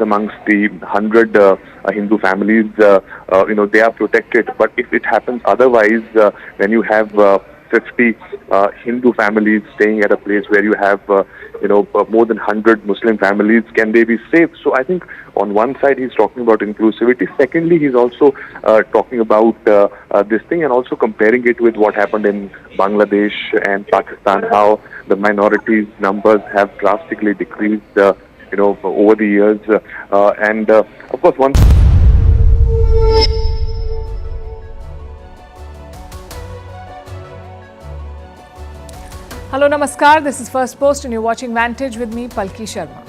amongst the 100 Hindu families, they are protected. But if it happens otherwise, when you have 50 Hindu families staying at a place where you have, more than 100 Muslim families, can they be safe? So I think on one side he's talking about inclusivity. Secondly, he's also talking about this thing and also comparing it with what happened in Bangladesh and Pakistan, how the minorities numbers have drastically decreased, over the years. Of course, one. Hello, Namaskar. This is First Post and you're watching Vantage with me, Palki Sharma.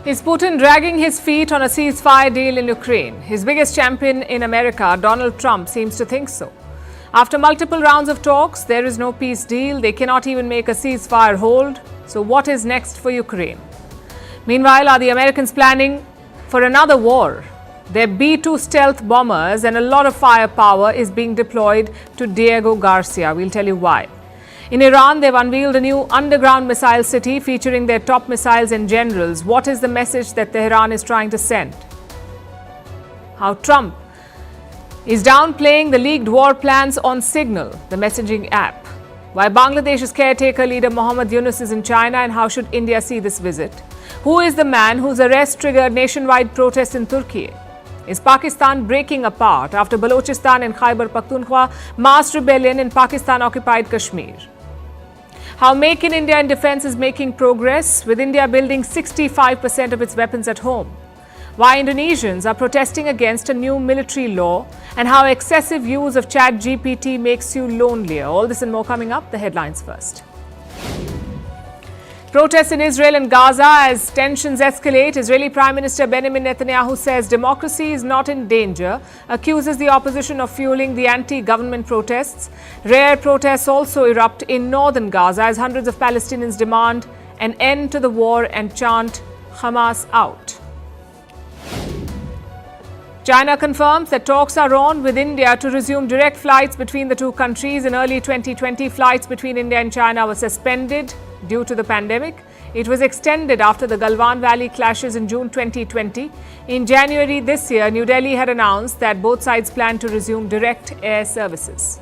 Is Putin dragging his feet on a ceasefire deal in Ukraine? His biggest champion in America, Donald Trump, seems to think so. After multiple rounds of talks, there is no peace deal. They cannot even make a ceasefire hold. So what is next for Ukraine? Meanwhile, are the Americans planning for another war? Their B-2 stealth bombers and a lot of firepower is being deployed to Diego Garcia. We'll tell you why. In Iran, they've unveiled a new underground missile city featuring their top missiles and generals. What is the message that Tehran is trying to send? How Trump is downplaying the leaked war plans on Signal, the messaging app. Why Bangladesh's caretaker leader Mohammad Yunus is in China and how should India see this visit? Who is the man whose arrest triggered nationwide protests in Turkey? Is Pakistan breaking apart after Balochistan and Khyber Pakhtunkhwa mass rebellion in Pakistan-occupied Kashmir? How Make in India in defense is making progress, with India building 65% of its weapons at home. Why Indonesians are protesting against a new military law, and how excessive use of ChatGPT makes you lonelier. All this and more coming up. The headlines first. Protests in Israel and Gaza as tensions escalate. Israeli Prime Minister Benjamin Netanyahu says democracy is not in danger, accuses the opposition of fueling the anti-government protests. Rare protests also erupt in northern Gaza as hundreds of Palestinians demand an end to the war and chant Hamas out. China confirms that talks are on with India to resume direct flights between the two countries. In early 2020, flights between India and China were suspended due to the pandemic. It was extended after the Galwan Valley clashes in June 2020. In January this year, New Delhi had announced that both sides plan to resume direct air services.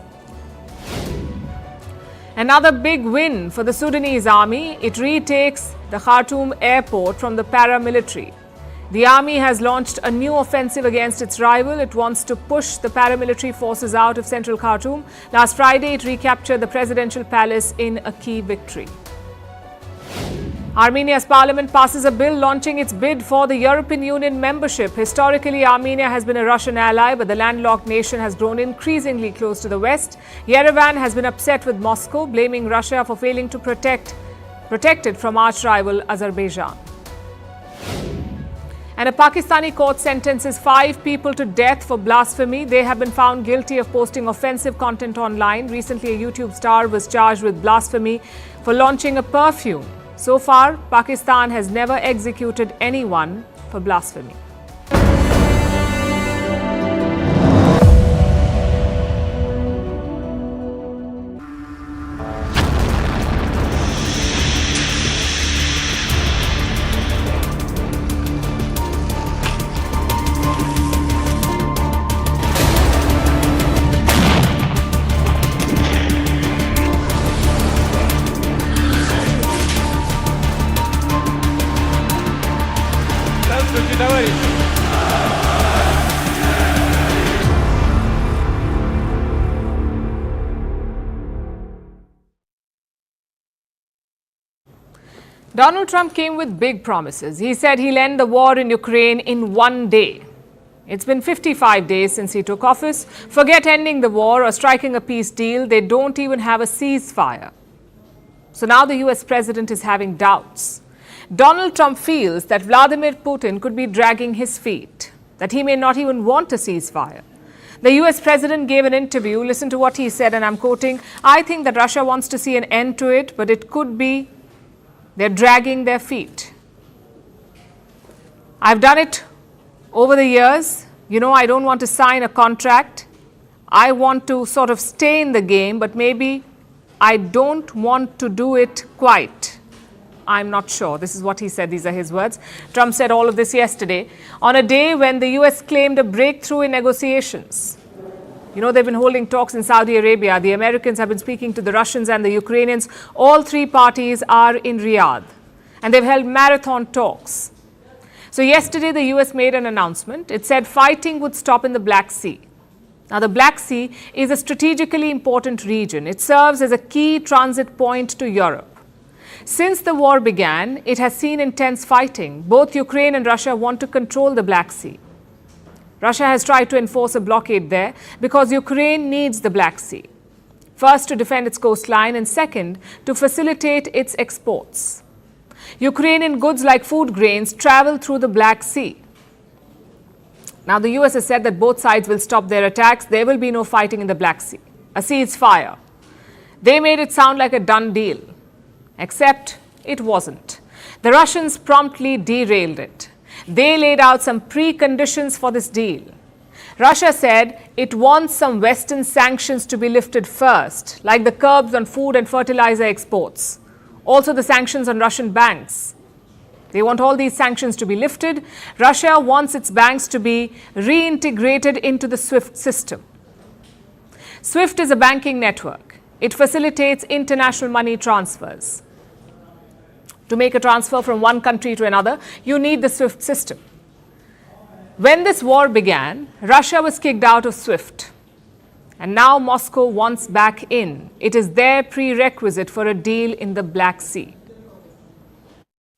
Another big win for the Sudanese army. It retakes the Khartoum airport from the paramilitary. The army has launched a new offensive against its rival. It wants to push the paramilitary forces out of central Khartoum. Last Friday, it recaptured the presidential palace in a key victory. Armenia's parliament passes a bill launching its bid for the European Union membership. Historically, Armenia has been a Russian ally, but the landlocked nation has grown increasingly close to the West. Yerevan has been upset with Moscow, blaming Russia for failing to protect it from arch-rival Azerbaijan. And a Pakistani court sentences 5 people to death for blasphemy. They have been found guilty of posting offensive content online. Recently, a YouTube star was charged with blasphemy for launching a perfume. So far, Pakistan has never executed anyone for blasphemy. Donald Trump came with big promises. He said he'll end the war in Ukraine in 1 day. It's been 55 days since he took office. Forget ending the war or striking a peace deal. They don't even have a ceasefire. So now the US president is having doubts. Donald Trump feels that Vladimir Putin could be dragging his feet, that he may not even want a ceasefire. The US president gave an interview. Listen to what he said, and I'm quoting, "I think that Russia wants to see an end to it, but it could be they're dragging their feet. I've done it over the years. You know, I don't want to sign a contract. I want to sort of stay in the game, but maybe I don't want to do it quite. I'm not sure." This is what he said. These are his words. Trump said all of this yesterday on a day when the US claimed a breakthrough in negotiations. You know, they've been holding talks in Saudi Arabia. The Americans have been speaking to the Russians and the Ukrainians. All three parties are in Riyadh, and they've held marathon talks. So yesterday, the US made an announcement. It said fighting would stop in the Black Sea. Now, the Black Sea is a strategically important region. It serves as a key transit point to Europe. Since the war began, it has seen intense fighting. Both Ukraine and Russia want to control the Black Sea. Russia has tried to enforce a blockade there because Ukraine needs the Black Sea. First, to defend its coastline, and second, to facilitate its exports. Ukrainian goods like food grains travel through the Black Sea. Now, the US has said that both sides will stop their attacks. There will be no fighting in the Black Sea. A ceasefire. They made it sound like a done deal, except it wasn't. The Russians promptly derailed it. They laid out some preconditions for this deal. Russia said it wants some Western sanctions to be lifted first, like the curbs on food and fertilizer exports. Also, the sanctions on Russian banks. They want all these sanctions to be lifted. Russia wants its banks to be reintegrated into the SWIFT system. SWIFT is a banking network. It facilitates international money transfers. To make a transfer from one country to another, you need the SWIFT system. When this war began, Russia was kicked out of SWIFT. And now Moscow wants back in. It is their prerequisite for a deal in the Black Sea.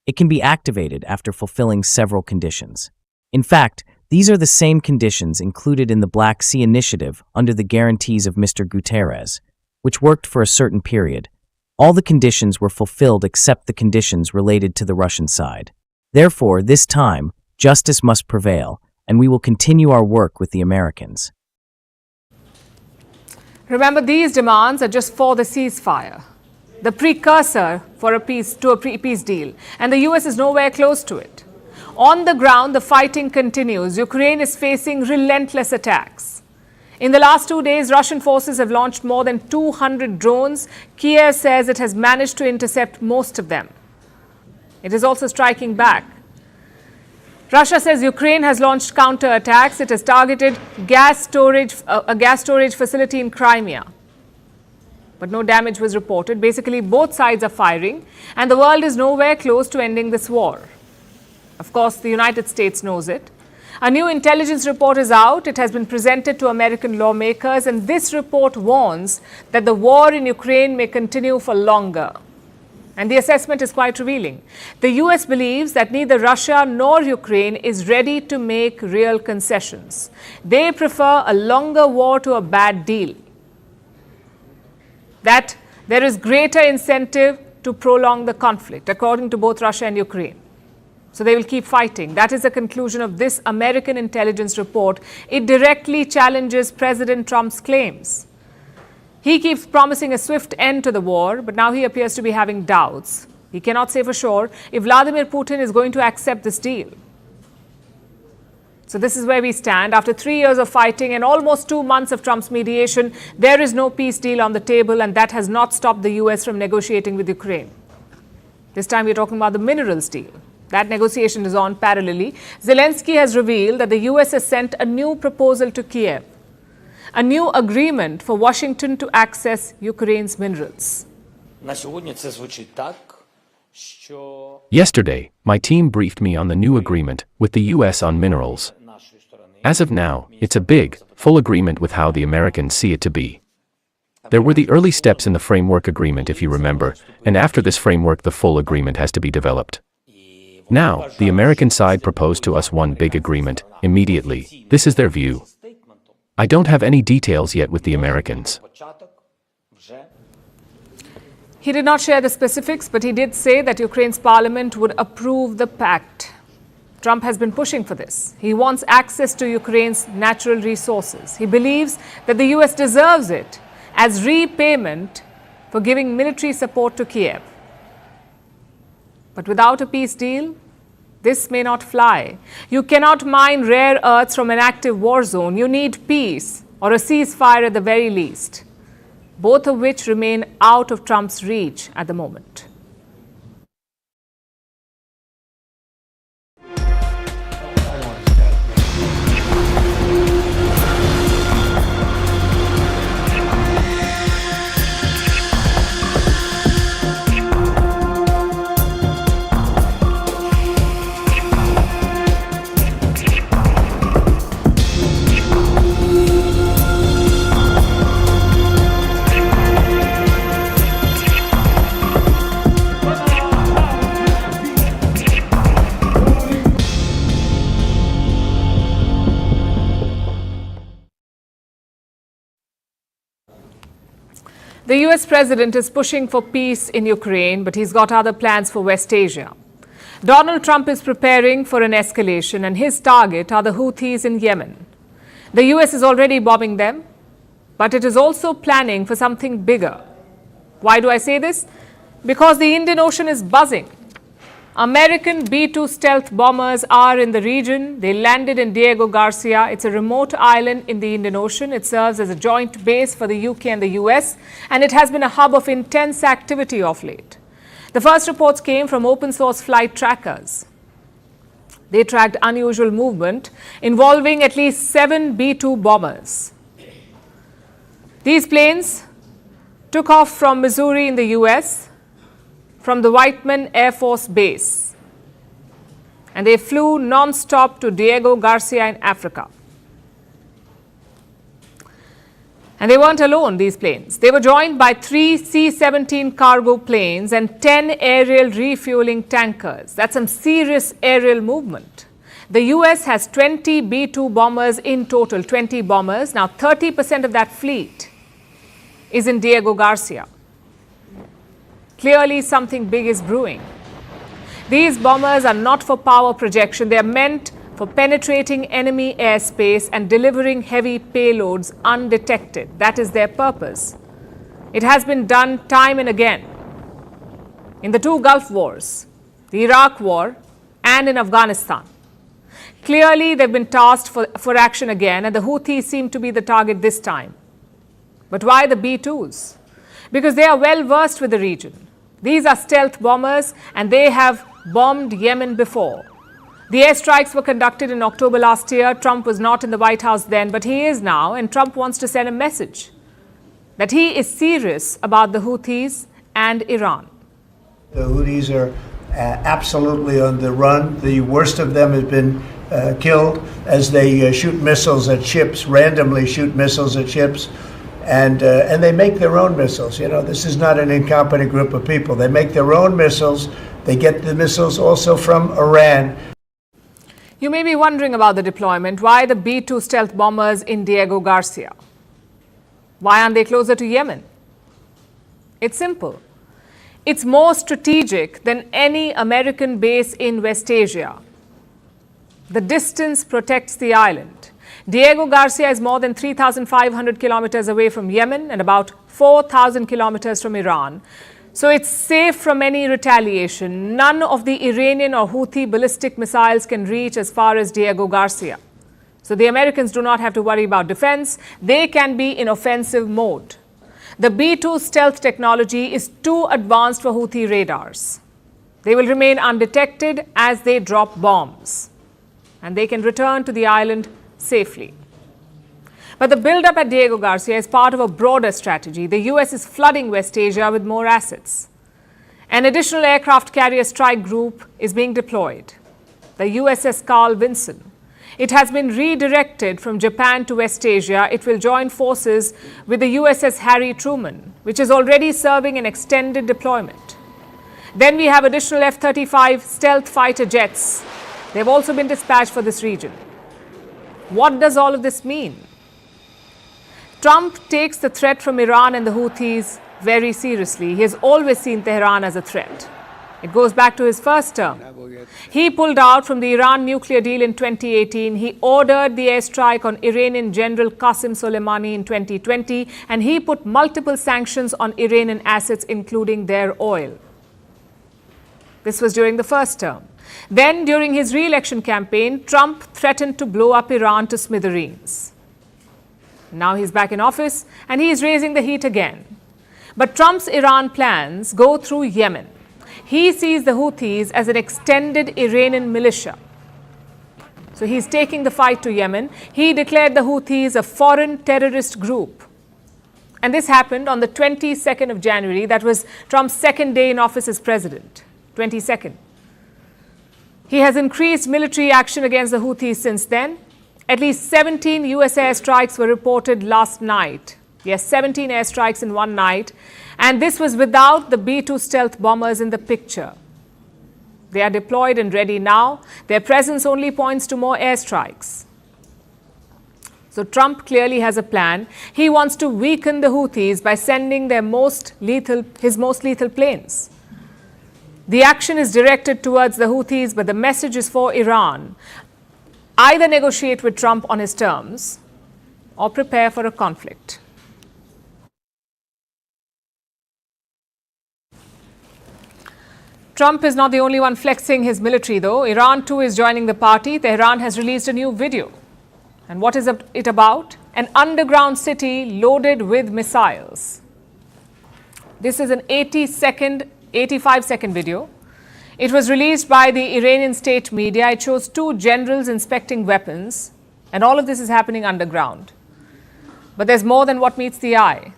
It can be activated after fulfilling several conditions. In fact, these are the same conditions included in the Black Sea Initiative under the guarantees of Mr. Guterres, which worked for a certain period. All the conditions were fulfilled except the conditions related to the Russian side. Therefore, this time, justice must prevail, and we will continue our work with the Americans. Remember, these demands are just for the ceasefire, the precursor for a peace deal, and the US is nowhere close to it. On the ground, the fighting continues. Ukraine is facing relentless attacks. In the last 2 days, Russian forces have launched more than 200 drones. Kiev says it has managed to intercept most of them. It is also striking back. Russia says Ukraine has launched counterattacks. It has targeted a gas storage facility in Crimea. But no damage was reported. Basically, both sides are firing, and the world is nowhere close to ending this war. Of course, the United States knows it. A new intelligence report is out. It has been presented to American lawmakers, and this report warns that the war in Ukraine may continue for longer. And the assessment is quite revealing. The US believes that neither Russia nor Ukraine is ready to make real concessions. They prefer a longer war to a bad deal. That there is greater incentive to prolong the conflict, according to both Russia and Ukraine. So they will keep fighting. That is the conclusion of this American intelligence report. It directly challenges President Trump's claims. He keeps promising a swift end to the war, but now he appears to be having doubts. He cannot say for sure if Vladimir Putin is going to accept this deal. So this is where we stand. After 3 years of fighting and almost 2 months of Trump's mediation, there is no peace deal on the table, and that has not stopped the US from negotiating with Ukraine. This time we're talking about the minerals deal. That negotiation is on parallelly. Zelensky has revealed that the US has sent a new proposal to Kiev, a new agreement for Washington to access Ukraine's minerals. Yesterday, my team briefed me on the new agreement with the US on minerals. As of now, it's a big, full agreement with how the Americans see it to be. There were the early steps in the framework agreement, if you remember, and after this framework, the full agreement has to be developed. Now, the American side proposed to us one big agreement, immediately. This is their view. I don't have any details yet with the Americans. He did not share the specifics, but he did say that Ukraine's parliament would approve the pact. Trump has been pushing for this. He wants access to Ukraine's natural resources. He believes that the US deserves it as repayment for giving military support to Kiev. But without a peace deal, this may not fly. You cannot mine rare earths from an active war zone. You need peace or a ceasefire at the very least, both of which remain out of Trump's reach at the moment. The US president is pushing for peace in Ukraine, but he's got other plans for West Asia. Donald Trump is preparing for an escalation, and his target are the Houthis in Yemen. The US is already bombing them, but it is also planning for something bigger. Why do I say this? Because the Indian Ocean is buzzing. American B-2 stealth bombers are in the region. They landed in Diego Garcia. It's a remote island in the Indian Ocean. It serves as a joint base for the UK and the US, and it has been a hub of intense activity of late. The first reports came from open source flight trackers. They tracked unusual movement involving at least 7 B-2 bombers. These planes took off from Missouri in the US, from the Whiteman Air Force Base, and they flew non-stop to Diego Garcia in Africa. And they weren't alone, these planes. They were joined by 3 C-17 cargo planes and 10 aerial refueling tankers. That's some serious aerial movement. The US has 20 B-2 bombers in total, 20 bombers. Now 30% of that fleet is in Diego Garcia. Clearly, something big is brewing. These bombers are not for power projection. They are meant for penetrating enemy airspace and delivering heavy payloads undetected. That is their purpose. It has been done time and again. In the 2 Gulf Wars, the Iraq War, and in Afghanistan. Clearly, they've been tasked for action again, and the Houthis seem to be the target this time. But why the B-2s? Because they are well versed with the region. These are stealth bombers, and they have bombed Yemen before. The airstrikes were conducted in October last year. Trump was not in the White House then, but he is now, and Trump wants to send a message that he is serious about the Houthis and Iran. The Houthis are absolutely on the run. The worst of them has been killed as they shoot missiles at ships, randomly shoot missiles at ships. And they make their own missiles. You know, this is not an incompetent group of people. They make their own missiles. They get the missiles also from Iran. You may be wondering about the deployment. Why the B-2 stealth bombers in Diego Garcia? Why aren't they closer to Yemen? It's simple. It's more strategic than any American base in West Asia. The distance protects the island. Diego Garcia is more than 3,500 kilometers away from Yemen and about 4,000 kilometers from Iran. So it's safe from any retaliation. None of the Iranian or Houthi ballistic missiles can reach as far as Diego Garcia. So the Americans do not have to worry about defense. They can be in offensive mode. The B-2 stealth technology is too advanced for Houthi radars. They will remain undetected as they drop bombs, and they can return to the island safely. But the build-up at Diego Garcia is part of a broader strategy. The US is flooding West Asia with more assets. An additional aircraft carrier strike group is being deployed, the USS Carl Vinson. It has been redirected from Japan to West Asia. It will join forces with the USS Harry Truman, which is already serving an extended deployment. Then we have additional F-35 stealth fighter jets. They've also been dispatched for this region. What does all of this mean? Trump takes the threat from Iran and the Houthis very seriously. He has always seen Tehran as a threat. It goes back to his first term. He pulled out from the Iran nuclear deal in 2018. He ordered the airstrike on Iranian General Qasem Soleimani in 2020, and he put multiple sanctions on Iranian assets, including their oil. This was during the first term. Then, during his re-election campaign, Trump threatened to blow up Iran to smithereens. Now he's back in office, and he is raising the heat again. But Trump's Iran plans go through Yemen. He sees the Houthis as an extended Iranian militia. So he's taking the fight to Yemen. He declared the Houthis a foreign terrorist group. And this happened on the 22nd of January. That was Trump's second day in office as president. 22nd. He has increased military action against the Houthis since then. At least 17 US airstrikes were reported last night. Yes, 17 airstrikes in one night. And this was without the B-2 stealth bombers in the picture. They are deployed and ready now. Their presence only points to more airstrikes. So Trump clearly has a plan. He wants to weaken the Houthis by sending his most lethal planes. The action is directed towards the Houthis, but the message is for Iran. Either negotiate with Trump on his terms or prepare for a conflict. Trump is not the only one flexing his military, though. Iran, too, is joining the party. Tehran has released a new video. And what is it about? An underground city loaded with missiles. This is an 85-second video. It was released by the Iranian state media. It shows two generals inspecting weapons. And all of this is happening underground. But there's more than what meets the eye.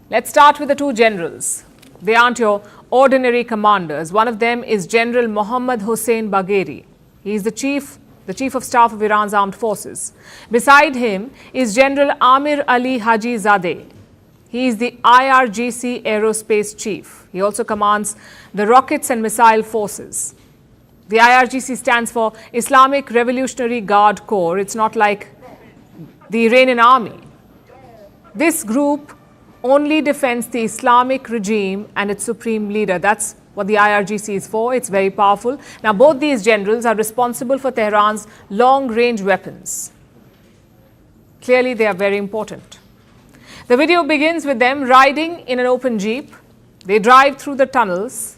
Let's start with the two generals. They aren't your ordinary commanders. One of them is General Mohammad Hossein Bagheri. He is the chief of staff of Iran's armed forces. Beside him is General Amir Ali Haji Zadeh. He is the IRGC aerospace chief. He also commands the rockets and missile forces. The IRGC stands for Islamic Revolutionary Guard Corps. It's not like the Iranian army. This group only defends the Islamic regime and its supreme leader. That's what the IRGC is for. It's very powerful. Now, both these generals are responsible for Tehran's long-range weapons. Clearly, they are very important. The video begins with them riding in an open jeep. They drive through the tunnels,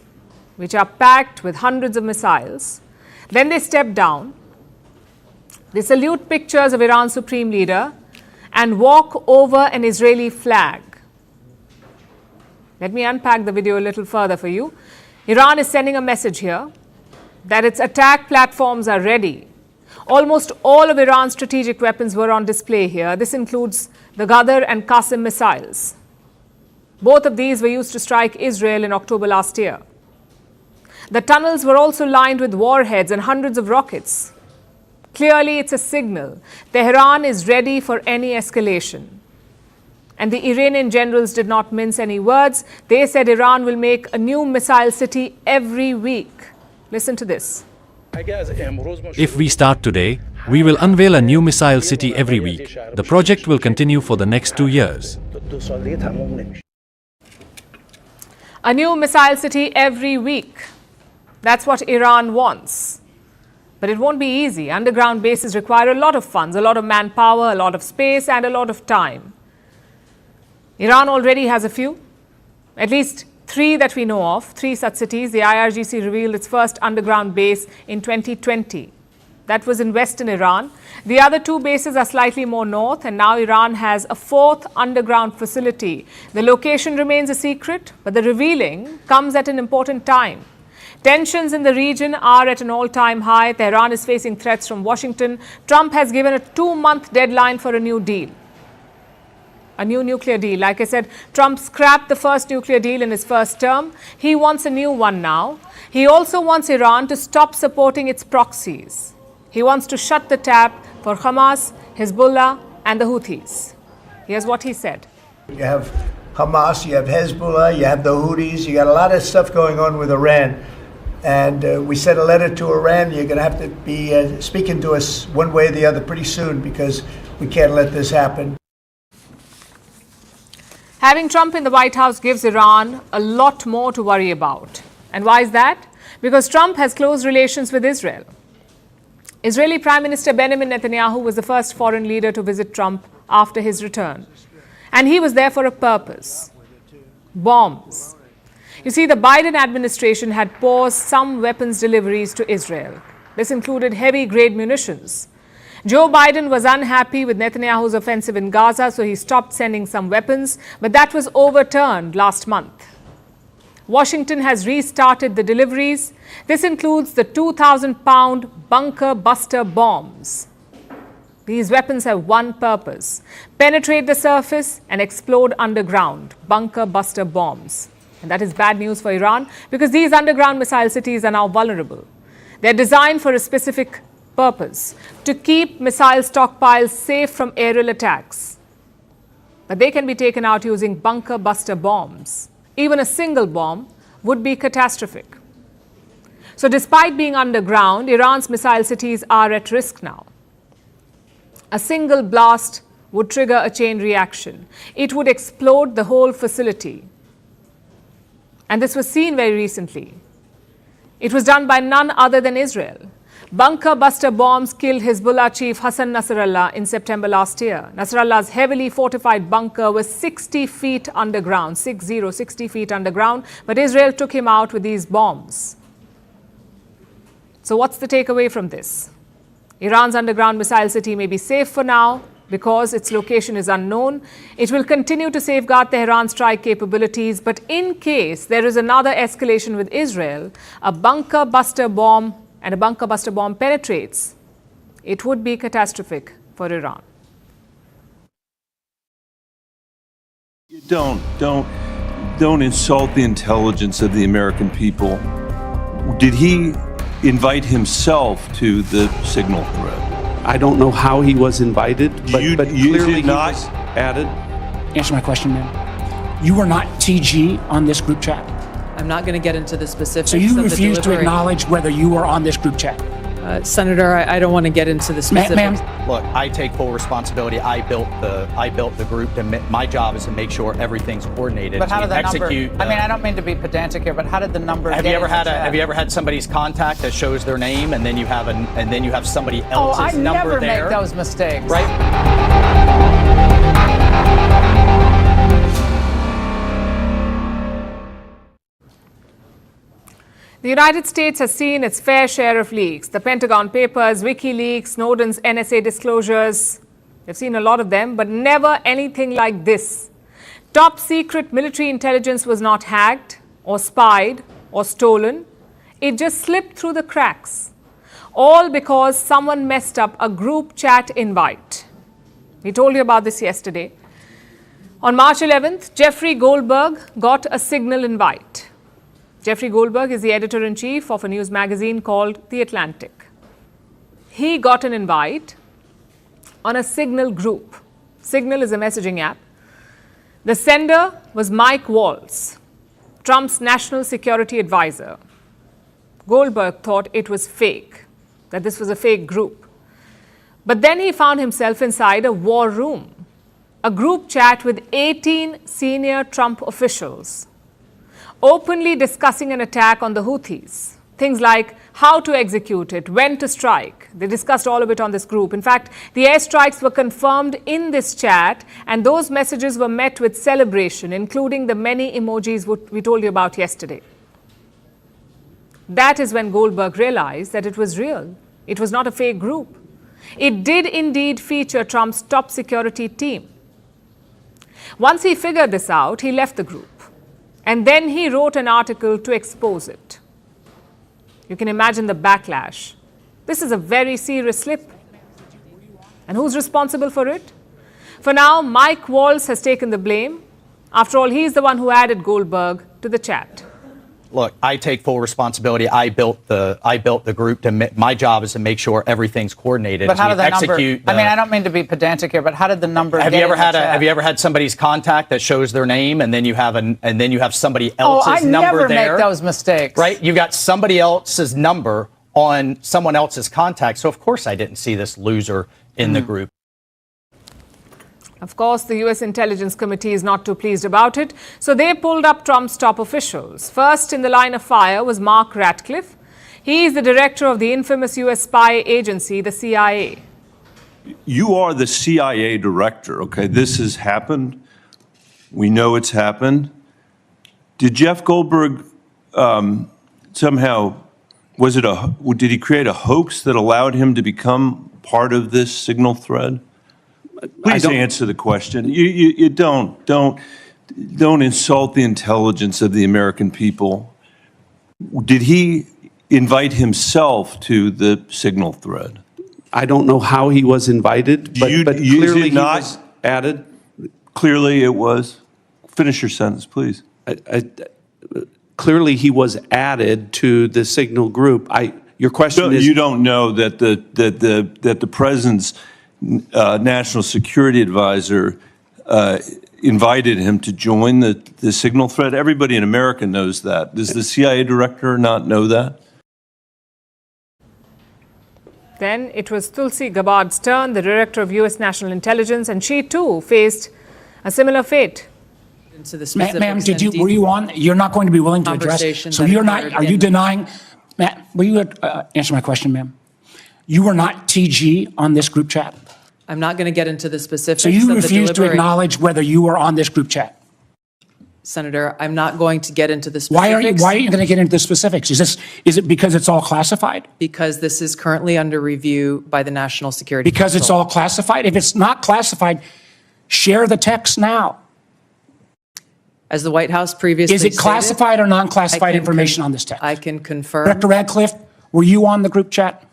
which are packed with hundreds of missiles. Then they step down. They salute pictures of Iran's supreme leader and walk over an Israeli flag. Let me unpack the video a little further for you. Iran is sending a message here that its attack platforms are ready. Almost all of Iran's strategic weapons were on display here. This includes the Ghadar and Qasim missiles. Both of these were used to strike Israel in October last year. The tunnels were also lined with warheads and hundreds of rockets. Clearly, it's a signal. Tehran is ready for any escalation. And the Iranian generals did not mince any words. They said Iran will make a new missile city every week. Listen to this. If we start today, we will unveil a new missile city every week. The project will continue for the next 2 years. A new missile city every week. That's what Iran wants. But it won't be easy. Underground bases require a lot of funds, a lot of manpower, a lot of space, and a lot of time. Iran already has a few, at least 3 that we know of, 3 such cities. The IRGC revealed its first underground base in 2020. That was in western Iran. The other 2 bases are slightly more north, and now Iran has a 4th underground facility. The location remains a secret, but the revealing comes at an important time. Tensions in the region are at an all-time high. Tehran is facing threats from Washington. Trump has given a 2-month deadline for a new deal. A new nuclear deal. Like I said, Trump scrapped the first nuclear deal in his first term. He wants a new one now. He also wants Iran to stop supporting its proxies. He wants to shut the tap for Hamas, Hezbollah, and the Houthis. Here's what he said. You have Hamas, you have Hezbollah, you have the Houthis, you got a lot of stuff going on with Iran. And we sent a letter to Iran. You're going to have to be speaking to us one way or the other pretty soon, because we can't let this happen. Having Trump in the White House gives Iran a lot more to worry about. And why is that? Because Trump has close relations with Israel. Israeli Prime Minister Benjamin Netanyahu was the first foreign leader to visit Trump after his return. And he was there for a purpose: bombs. You see, the Biden administration had paused some weapons deliveries to Israel. This included heavy-grade munitions. Joe Biden was unhappy with Netanyahu's offensive in Gaza, so he stopped sending some weapons, but that was overturned last month. Washington has restarted the deliveries. This includes the 2,000-pound bunker buster bombs. These weapons have one purpose: penetrate the surface and explode underground. Bunker buster bombs. And that is bad news for Iran, because these underground missile cities are now vulnerable. They're designed for a specific purpose: to keep missile stockpiles safe from aerial attacks. But they can be taken out using bunker buster bombs. Even a single bomb would be catastrophic. So despite being underground, Iran's missile cities are at risk now. A single blast would trigger a chain reaction. It would explode the whole facility. And this was seen very recently. It was done by none other than Israel. Bunker buster bombs killed Hezbollah chief Hassan Nasrallah in September last year. Nasrallah's heavily fortified bunker was 60 feet underground, 60 feet underground, but Israel took him out with these bombs. So what's the takeaway from this? Iran's underground missile city may be safe for now because its location is unknown. It will continue to safeguard Tehran's strike capabilities, but in case there is another escalation with Israel, a bunker buster bomb penetrates, it would be catastrophic for Iran. Don't insult the intelligence of the American people. Did he invite himself to the signal thread? I don't know how he was invited, but clearly he not was added. Answer my question, ma'am. You were not TG on this group chat. I'm not going to get into the specifics. So you of the refuse to delivery. acknowledge whether you were on this group chat? Senator, I don't want to get into the specifics. Ma'am. Look, I take full responsibility. I built the group. My job is to make sure everything's coordinated. But how did the execute. number? I mean, I don't mean to be pedantic here, but how did the number? Have you ever had somebody's contact that shows their name, and then you have somebody else's number there? I never make those mistakes. Right. The United States has seen its fair share of leaks. The Pentagon Papers, WikiLeaks, Snowden's NSA disclosures. They've seen a lot of them, but never anything like this. Top secret military intelligence was not hacked or spied or stolen. It just slipped through the cracks. All because someone messed up a group chat invite. We told you about this yesterday. On March 11th, Jeffrey Goldberg got a Signal invite. Jeffrey Goldberg is the editor-in-chief of a news magazine called The Atlantic. He got an invite on a Signal group. Signal is a messaging app. The sender was Mike Waltz, Trump's national security advisor. Goldberg thought it was fake, that this was a fake group. But then he found himself inside a war room, a group chat with 18 senior Trump officials, openly discussing an attack on the Houthis. Things like how to execute it, when to strike. They discussed all of it on this group. In fact, the airstrikes were confirmed in this chat, and those messages were met with celebration, including the many emojis we told you about yesterday. That is when Goldberg realized that it was real. It was not a fake group. It did indeed feature Trump's top security team. Once he figured this out, he left the group. And then he wrote an article to expose it. You can imagine the backlash. This is a very serious slip. And who's responsible for it? For now, Mike Waltz has taken the blame. After all, he's the one who added Goldberg to the chat. Look, I take full responsibility. I built the group. My job is to make sure everything's coordinated. But how did the execute. number? I mean, I don't mean to be pedantic here, but how did the number? Have you ever had somebody's contact that shows their name, and then you have somebody else's number there? I never make those mistakes. Right? You got somebody else's number on someone else's contact. So of course I didn't see this loser in the group. Of course, the US Intelligence Committee is not too pleased about it, so they pulled up Trump's top officials. First in the line of fire was Mark Ratcliffe. He is the director of the infamous US spy agency, the CIA. You are the CIA director, okay? This has happened. We know it's happened. Did Jeff Goldberg somehow, did he create a hoax that allowed him to become part of this signal thread? Please answer the question. You don't insult the intelligence of the American people. Did he invite himself to the signal thread? I don't know how he was invited, but clearly he was added. Clearly it was. Finish your sentence, please. Clearly he was added to the signal group. Your question is, you don't know that the president's national security advisor invited him to join the signal thread? Everybody in America knows that. Does the CIA director not know that? Then it was Tulsi Gabbard's turn, the director of US National Intelligence, and she too faced a similar fate. Into the specifics. Ma'am, were you on? You're not going to be willing to address. So you're not. Are you denying? Ma'am, will you answer my question, ma'am? You were not TG on this group chat. I'm not going to get into the specifics. So you refuse to acknowledge whether you were on this group chat. Senator, I'm not going to get into the Why specifics. are you going to get into the specifics? Is it because it's all classified? Because this is currently under review by the National Security Because Council. it's all classified? If it's not classified, share the text now. As the White House previously Is it classified stated, or non-classified information on this text? I can confirm. Director Radcliffe, were you on the group chat?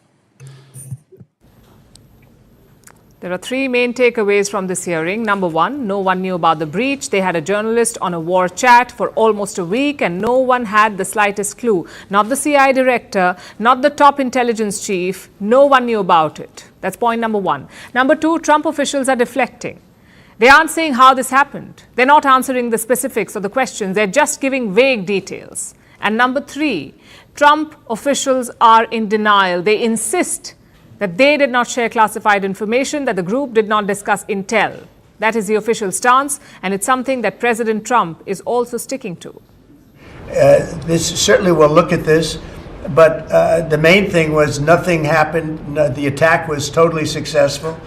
There are three main takeaways from this hearing. Number one, no one knew about the breach. They had a journalist on a war chat for almost a week and no one had the slightest clue. Not the CIA director, not the top intelligence chief. No one knew about it. That's point number one. Number two, Trump officials are deflecting. They aren't saying how this happened. They're not answering the specifics of the questions. They're just giving vague details. And number three, Trump officials are in denial. They insist that they did not share classified information, that the group did not discuss intel. That is the official stance, and it's something that President Trump is also sticking to. This certainly will look at this, but the main thing was nothing happened. The attack was totally successful.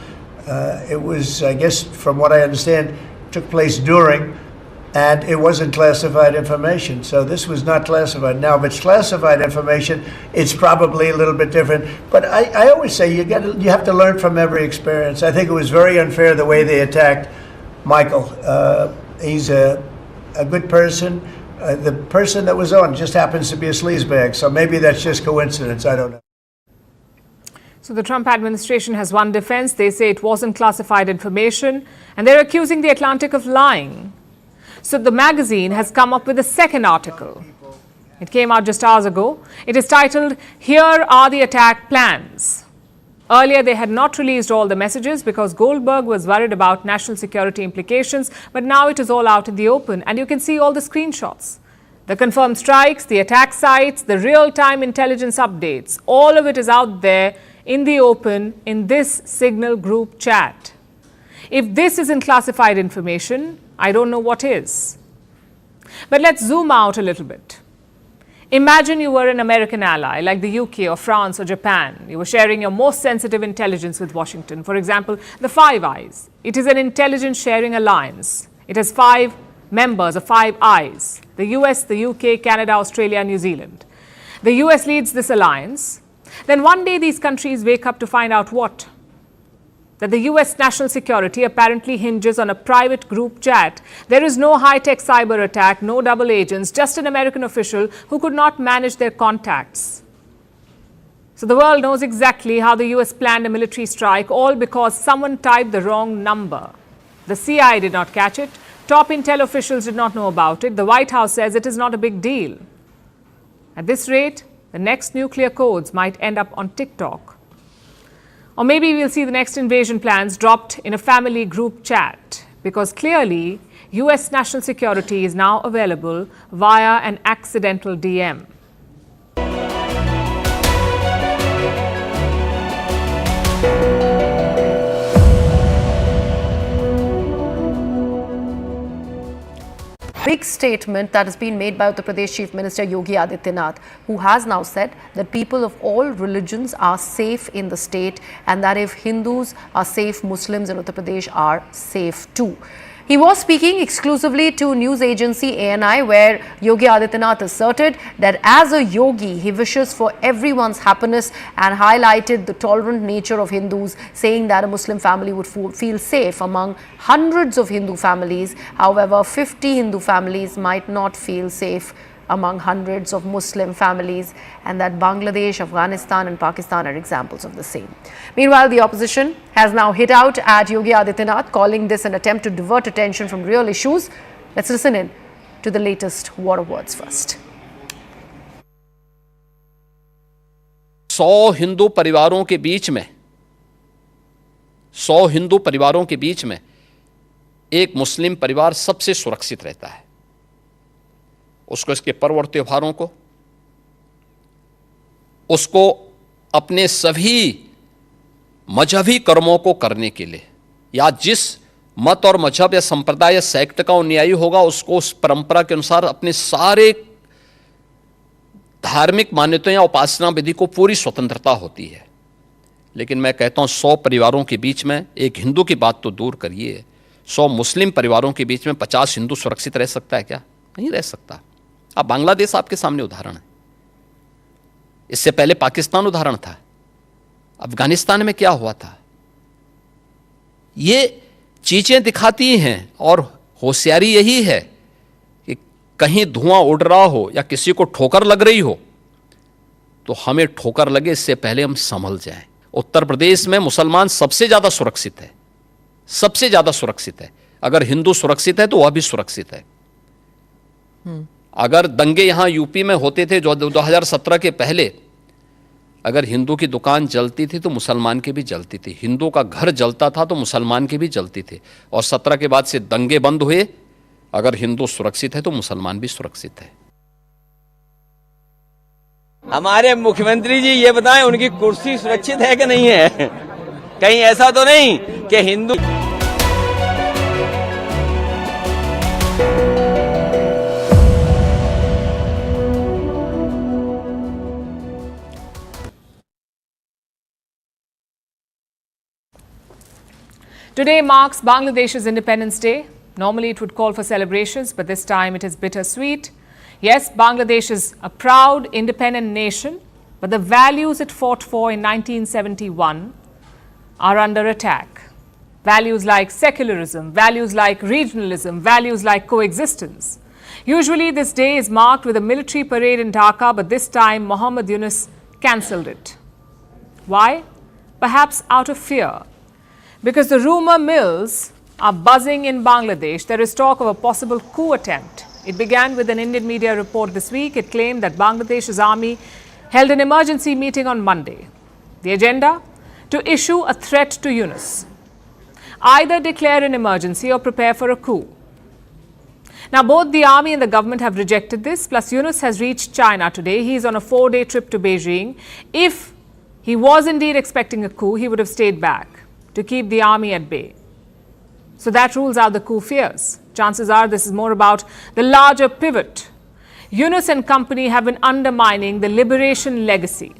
It was, I guess, from what I understand, took place during, and it wasn't classified information. So this was not classified. Now, if it's classified information, it's probably a little bit different. But I always say you have to learn from every experience. I think it was very unfair the way they attacked Michael. He's a good person. The person that was on just happens to be a sleazebag. So maybe that's just coincidence. I don't know. So the Trump administration has one defense. They say it wasn't classified information, and they're accusing the Atlantic of lying. So the magazine has come up with a second article. It came out just hours ago. It is titled, "Here Are the Attack Plans." Earlier, they had not released all the messages because Goldberg was worried about national security implications, but now it is all out in the open, and you can see all the screenshots. The confirmed strikes, the attack sites, the real-time intelligence updates, all of it is out there in the open in this Signal group chat. If this isn't classified information, I don't know what is. But let's zoom out a little bit. Imagine you were an American ally like the UK or France or Japan. You were sharing your most sensitive intelligence with Washington. For example, the Five Eyes. It is an intelligence sharing alliance. It has 5 members of 5 eyes: the US, the UK, Canada, Australia, New Zealand. The US leads this alliance. Then one day these countries wake up to find out what? That the US national security apparently hinges on a private group chat. There is no high-tech cyber attack, no double agents, just an American official who could not manage their contacts. So the world knows exactly how the US planned a military strike, all because someone typed the wrong number. The CIA did not catch it. Top intel officials did not know about it. The White House says it is not a big deal. At this rate, the next nuclear codes might end up on TikTok. Or maybe we'll see the next invasion plans dropped in a family group chat, because clearly US national security is now available via an accidental DM. big statement that has been made by Uttar Pradesh Chief Minister Yogi Adityanath, who has now said that people of all religions are safe in the state and that if Hindus are safe, Muslims in Uttar Pradesh are safe too. He was speaking exclusively to news agency ANI, where Yogi Adityanath asserted that as a yogi, he wishes for everyone's happiness and highlighted the tolerant nature of Hindus, saying that a Muslim family would feel safe among hundreds of Hindu families. However, 50 Hindu families might not feel safe among hundreds of Muslim families, and that Bangladesh, Afghanistan and Pakistan are examples of the same. Meanwhile, the opposition has now hit out at Yogi Adityanath, calling this an attempt to divert attention from real issues. Let's listen in to the latest war words first. 100 Hindu परिवारों के बीच में 100 हिंदू परिवारों के बीच में एक मुस्लिम परिवार सबसे सुरक्षित रहता है। उसको इसके पर्व और त्योहारों को, उसको अपने सभी मजहबी कर्मों को करने के लिए, या जिस मत और मजहब या संप्रदाय या सेक्ट का अनुयायी होगा उसको उस परंपरा के अनुसार अपने सारे धार्मिक मान्यताओं या उपासना विधि को पूरी स्वतंत्रता होती है। लेकिन मैं कहता हूं 100 परिवारों के बीच में, एक हिंदू की बात तो दूर करिए, 100 मुस्लिम परिवारों के बीच में 50 हिंदू सुरक्षित रह सकता है क्या? नहीं रह सकता। अब बांग्लादेश आपके सामने उदाहरण है, इससे पहले पाकिस्तान उदाहरण था, अफगानिस्तान में क्या हुआ था। ये चीजें दिखाती हैं और होशियारी यही है कि कहीं धुआं उड़ रहा हो या किसी को ठोकर लग रही हो तो हमें ठोकर लगे इससे पहले हम संभल जाएं। उत्तर प्रदेश में मुसलमान सबसे ज्यादा सुरक्षित है, सबसे ज्यादा सुरक्षित है। अगर हिंदू सुरक्षित है तो वह भी सुरक्षित है। अगर दंगे यहां यूपी में होते थे जो 2017 के पहले, अगर हिंदू की दुकान जलती थी तो मुसलमान की भी जलती थी, हिंदू का घर जलता था तो मुसलमान की भी जलती थी। और 17 के बाद से दंगे बंद हुए। अगर हिंदू सुरक्षित है तो मुसलमान भी सुरक्षित है। हमारे मुख्यमंत्री जी ये बताएं, उनकी कुर्सी सुरक्षित है कि नहीं है? कहीं ऐसा तो नहीं कि Hindu Today marks Bangladesh's Independence Day. Normally it would call for celebrations, but this time it is bittersweet. Yes, Bangladesh is a proud, independent nation, but the values it fought for in 1971 are under attack. Values like secularism, values like regionalism, values like coexistence. Usually this day is marked with a military parade in Dhaka, but this time Muhammad Yunus cancelled it. Why? Perhaps out of fear. Because the rumor mills are buzzing in Bangladesh. There is talk of a possible coup attempt. It began with an Indian media report this week. It claimed that Bangladesh's army held an emergency meeting on Monday. The agenda? To issue a threat to Yunus. Either declare an emergency or prepare for a coup. Now, both the army and the government have rejected this. Plus, Yunus has reached China today. He is on a 4-day trip to Beijing. If he was indeed expecting a coup, he would have stayed back to keep the army at bay. So that rules out the coup fears. Chances are this is more about the larger pivot. Yunus and company have been undermining the liberation legacy.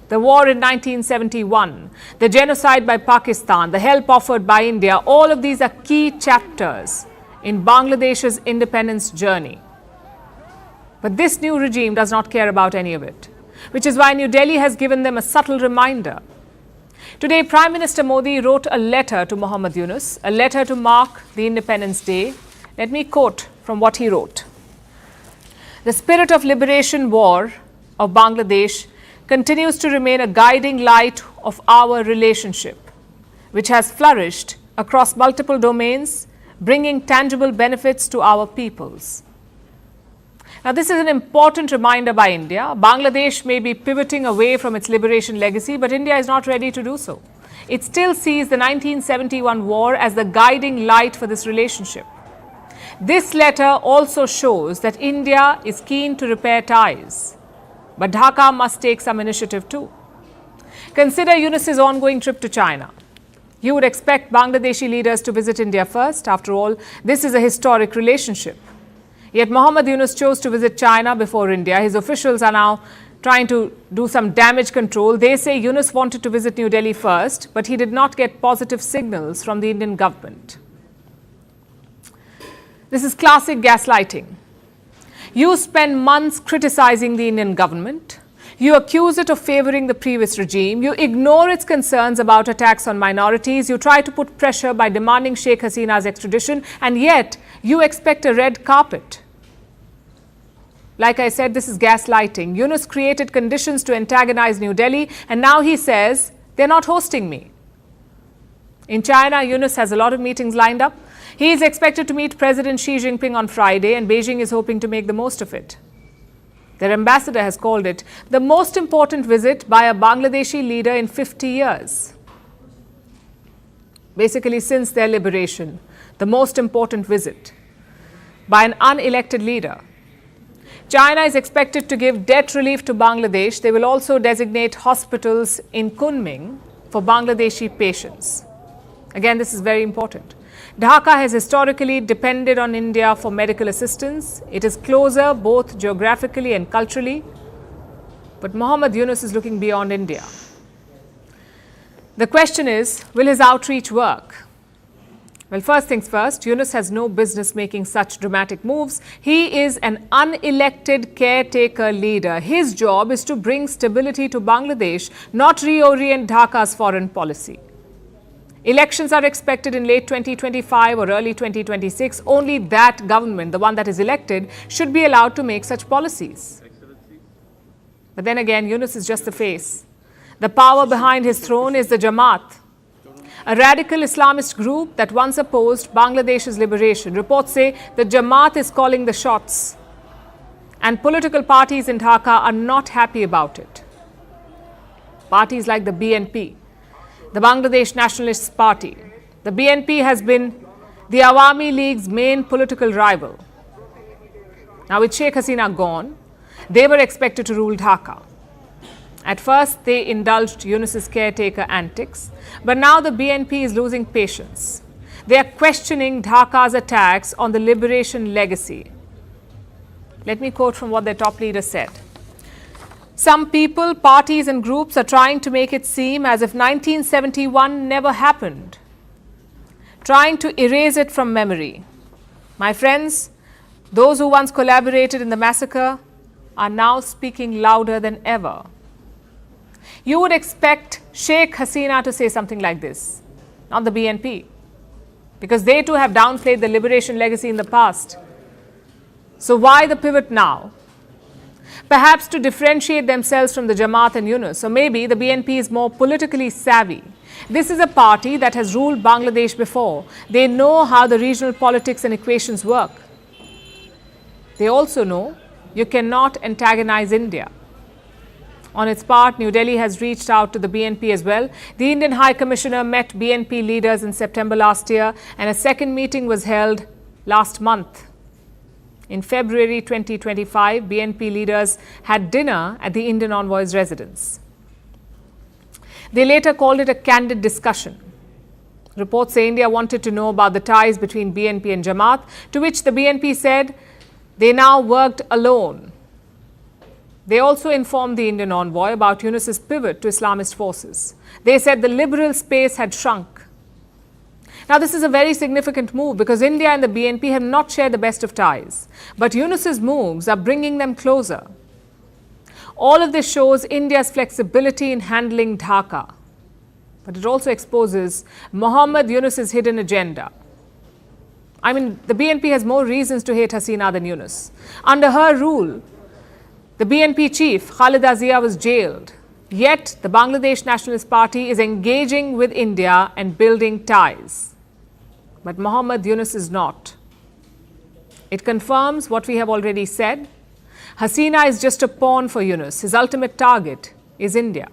The war in 1971, the genocide by Pakistan, the help offered by India, all of these are key chapters in Bangladesh's independence journey. But this new regime does not care about any of it, which is why New Delhi has given them a subtle reminder. Today, Prime Minister Modi wrote a letter to Muhammad Yunus, a letter to mark the Independence Day. Let me quote from what he wrote. The spirit of liberation war of Bangladesh continues to remain a guiding light of our relationship, which has flourished across multiple domains, bringing tangible benefits to our peoples. Now, this is an important reminder by India. Bangladesh may be pivoting away from its liberation legacy, but India is not ready to do so. It still sees the 1971 war as the guiding light for this relationship. This letter also shows that India is keen to repair ties, but Dhaka must take some initiative too. Consider Yunus's ongoing trip to China. You would expect Bangladeshi leaders to visit India first. After all, this is a historic relationship. Yet Mohammad Yunus chose to visit China before India. His officials are now trying to do some damage control. They say Yunus wanted to visit New Delhi first, but he did not get positive signals from the Indian government. This is classic gaslighting. You spend months criticizing the Indian government. You accuse it of favoring the previous regime. You ignore its concerns about attacks on minorities. You try to put pressure by demanding Sheikh Hasina's extradition, and yet you expect a red carpet. Like I said, this is gaslighting. Yunus created conditions to antagonize New Delhi, and now he says they're not hosting me. In China, Yunus has a lot of meetings lined up. He is expected to meet President Xi Jinping on Friday, and Beijing is hoping to make the most of it. Their ambassador has called it the most important visit by a Bangladeshi leader in 50 years. Basically, since their liberation, the most important visit by an unelected leader. China is expected to give debt relief to Bangladesh. They will also designate hospitals in Kunming for Bangladeshi patients. Again, this is very important. Dhaka has historically depended on India for medical assistance. It is closer both geographically and culturally. But Mohammad Yunus is looking beyond India. The question is, will his outreach work? Well, first things first, Yunus has no business making such dramatic moves. He is an unelected caretaker leader. His job is to bring stability to Bangladesh, not reorient Dhaka's foreign policy. Elections are expected in late 2025 or early 2026. Only that government, the one that is elected, should be allowed to make such policies. But then again, Yunus is just the face. The power behind his throne is the Jamaat, a radical Islamist group that once opposed Bangladesh's liberation. Reports say the Jamaat is calling the shots, and political parties in Dhaka are not happy about it. Parties like the BNP, the Bangladesh Nationalist Party. The BNP has been the Awami League's main political rival. Now, with Sheikh Hasina gone, they were expected to rule Dhaka. At first, they indulged Yunus's caretaker antics, but now the BNP is losing patience. They are questioning Dhaka's attacks on the liberation legacy. Let me quote from what their top leader said. Some people, parties and groups are trying to make it seem as if 1971 never happened, trying to erase it from memory. My friends, those who once collaborated in the massacre are now speaking louder than ever. You would expect Sheikh Hasina to say something like this, not the BNP, because they too have downplayed the liberation legacy in the past. So why the pivot now? Perhaps to differentiate themselves from the Jamaat and Yunus, or maybe the BNP is more politically savvy. This is a party that has ruled Bangladesh before. They know how the regional politics and equations work. They also know you cannot antagonize India. On its part, New Delhi has reached out to the BNP as well. The Indian High Commissioner met BNP leaders in September last year, and a second meeting was held last month. In February 2025, BNP leaders had dinner at the Indian envoy's residence. They later called it a candid discussion. Reports say India wanted to know about the ties between BNP and Jamaat, to which the BNP said they now worked alone. They also informed the Indian envoy about Yunus's pivot to Islamist forces. They said the liberal space had shrunk. Now, this is a very significant move because India and the BNP have not shared the best of ties. But Yunus's moves are bringing them closer. All of this shows India's flexibility in handling Dhaka. But it also exposes Mohammad Yunus's hidden agenda. I mean, the BNP has more reasons to hate Hasina than Yunus. Under her rule, the BNP chief, Khalida Zia, was jailed. Yet, the Bangladesh Nationalist Party is engaging with India and building ties. But Mohammad Yunus is not. It confirms what we have already said. Hasina is just a pawn for Yunus. His ultimate target is India.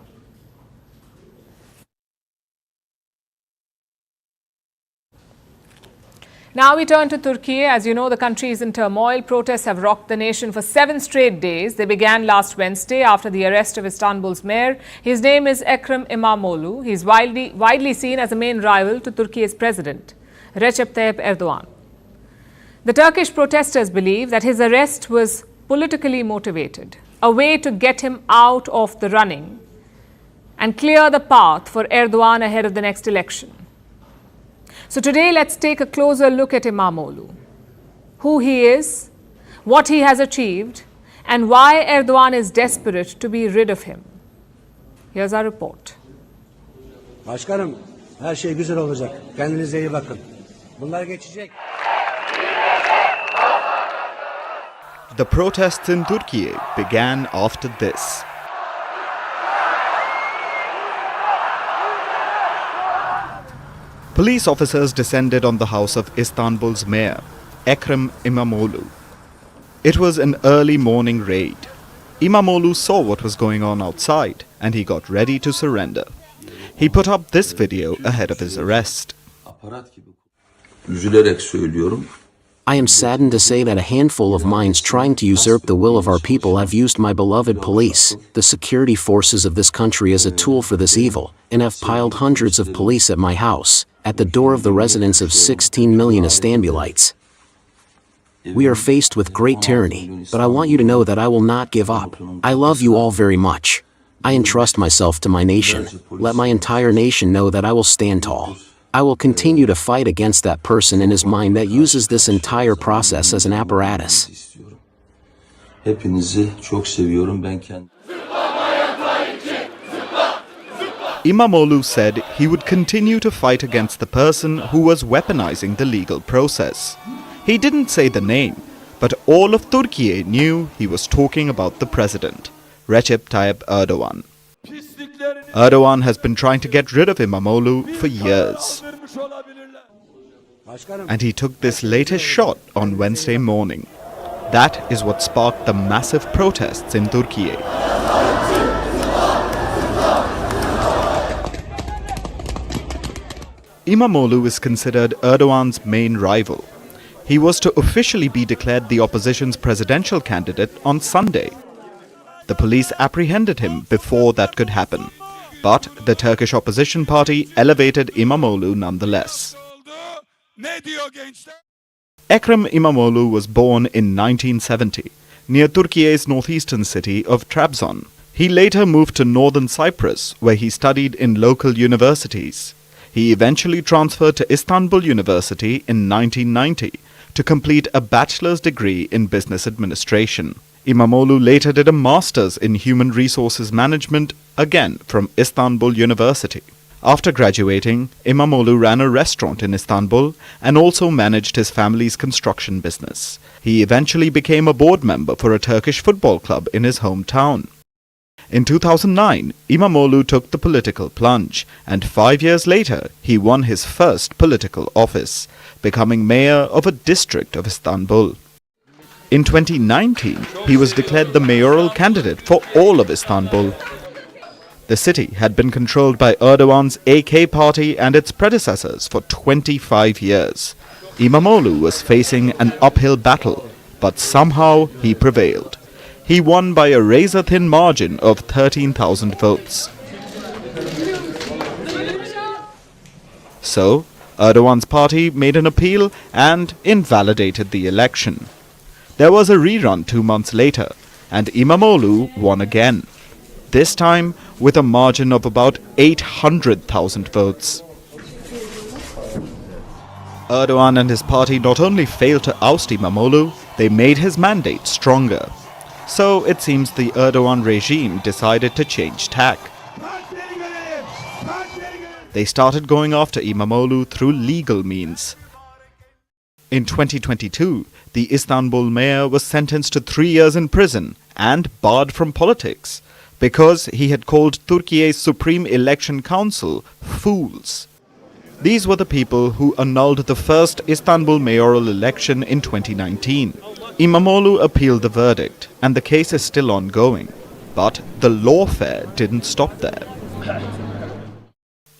Now we turn to Turkey. As you know, the country is in turmoil. Protests have rocked the nation for 7 straight days. They began last Wednesday after the arrest of Istanbul's mayor. His name is Ekrem İmamoğlu. He is widely seen as a main rival to Turkey's president, Recep Tayyip Erdogan. The Turkish protesters believe that his arrest was politically motivated, a way to get him out of the running and clear the path for Erdogan ahead of the next election. So today, let's take a closer look at İmamoğlu, who he is, what he has achieved, and why Erdogan is desperate to be rid of him. Here's our report. Başkanım, her şey güzel olacak. Kendinize iyi bakın. Bunlar geçecek. The protests in Turkey began after this. Police officers descended on the house of Istanbul's mayor, Ekrem İmamoğlu. It was an early morning raid. İmamoğlu saw what was going on outside and he got ready to surrender. He put up this video ahead of his arrest. Üzülerek söylüyorum. I am saddened to say that a handful of minds trying to usurp the will of our people have used my beloved police, the security forces of this country, as a tool for this evil, and have piled hundreds of police at my house, at the door of the residence of 16 million Istanbulites. We are faced with great tyranny, but I want you to know that I will not give up. I love you all very much. I entrust myself to my nation. Let my entire nation know that I will stand tall. I will continue to fight against that person in his mind that uses this entire process as an apparatus. Hepinizi çok seviyorum ben kendim. İmamoğlu said he would continue to fight against the person who was weaponizing the legal process. He didn't say the name, but all of Turkey knew he was talking about the president, Recep Tayyip Erdogan. Erdogan has been trying to get rid of İmamoğlu for years. And he took this latest shot on Wednesday morning. That is what sparked the massive protests in Turkey. İmamoğlu is considered Erdogan's main rival. He was to officially be declared the opposition's presidential candidate on Sunday. The police apprehended him before that could happen. But the Turkish opposition party elevated İmamoğlu nonetheless. Ekrem İmamoğlu was born in 1970, near Turkey's northeastern city of Trabzon. He later moved to northern Cyprus, where he studied in local universities. He eventually transferred to Istanbul University in 1990 to complete a bachelor's degree in business administration. İmamoğlu later did a master's in human resources management, again from Istanbul University. After graduating, İmamoğlu ran a restaurant in Istanbul and also managed his family's construction business. He eventually became a board member for a Turkish football club in his hometown. In 2009, İmamoğlu took the political plunge, and 5 years later, he won his first political office, becoming mayor of a district of Istanbul. In 2019, he was declared the mayoral candidate for all of Istanbul. The city had been controlled by Erdogan's AK party and its predecessors for 25 years. İmamoğlu was facing an uphill battle, but somehow he prevailed. He won by a razor-thin margin of 13,000 votes. So, Erdogan's party made an appeal and invalidated the election. There was a rerun 2 months later, and İmamoğlu won again. This time with a margin of about 800,000 votes. Erdogan and his party not only failed to oust İmamoğlu, they made his mandate stronger. So it seems the Erdogan regime decided to change tack. They started going after İmamoğlu through legal means. In 2022, the Istanbul mayor was sentenced to 3 years in prison and barred from politics because he had called Turkey's Supreme Election Council fools. These were the people who annulled the first Istanbul mayoral election in 2019. İmamoğlu appealed the verdict, and the case is still ongoing. But the lawfare didn't stop there.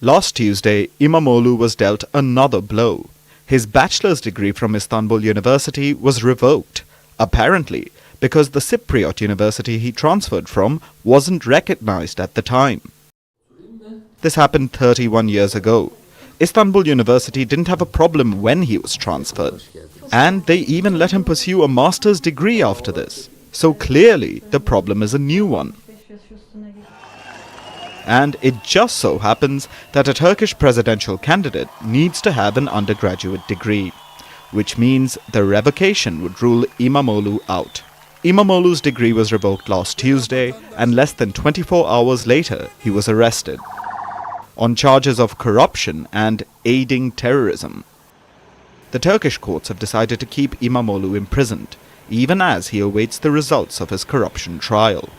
Last Tuesday, İmamoğlu was dealt another blow. His bachelor's degree from Istanbul University was revoked, apparently because the Cypriot university he transferred from wasn't recognized at the time. This happened 31 years ago. Istanbul University didn't have a problem when he was transferred. And they even let him pursue a master's degree after this. So clearly, the problem is a new one. And it just so happens that a Turkish presidential candidate needs to have an undergraduate degree, which means the revocation would rule İmamoğlu out. İmamoğlu's degree was revoked last Tuesday, and less than 24 hours later, he was arrested on charges of corruption and aiding terrorism. The Turkish courts have decided to keep İmamoğlu imprisoned, even as he awaits the results of his corruption trial.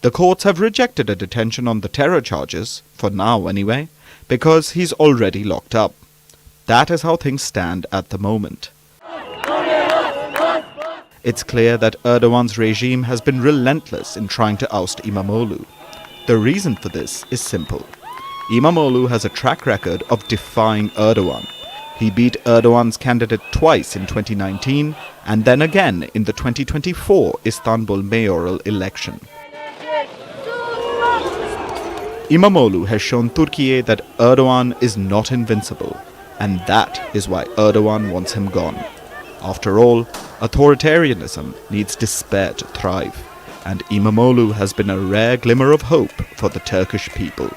The courts have rejected a detention on the terror charges, for now anyway, because he's already locked up. That is how things stand at the moment. It's clear that Erdogan's regime has been relentless in trying to oust İmamoğlu. The reason for this is simple. İmamoğlu has a track record of defying Erdogan. He beat Erdogan's candidate twice in 2019 and then again in the 2024 Istanbul mayoral election. İmamoğlu has shown Turkey that Erdogan is not invincible, and that is why Erdogan wants him gone. After all, authoritarianism needs despair to thrive, and İmamoğlu has been a rare glimmer of hope for the Turkish people.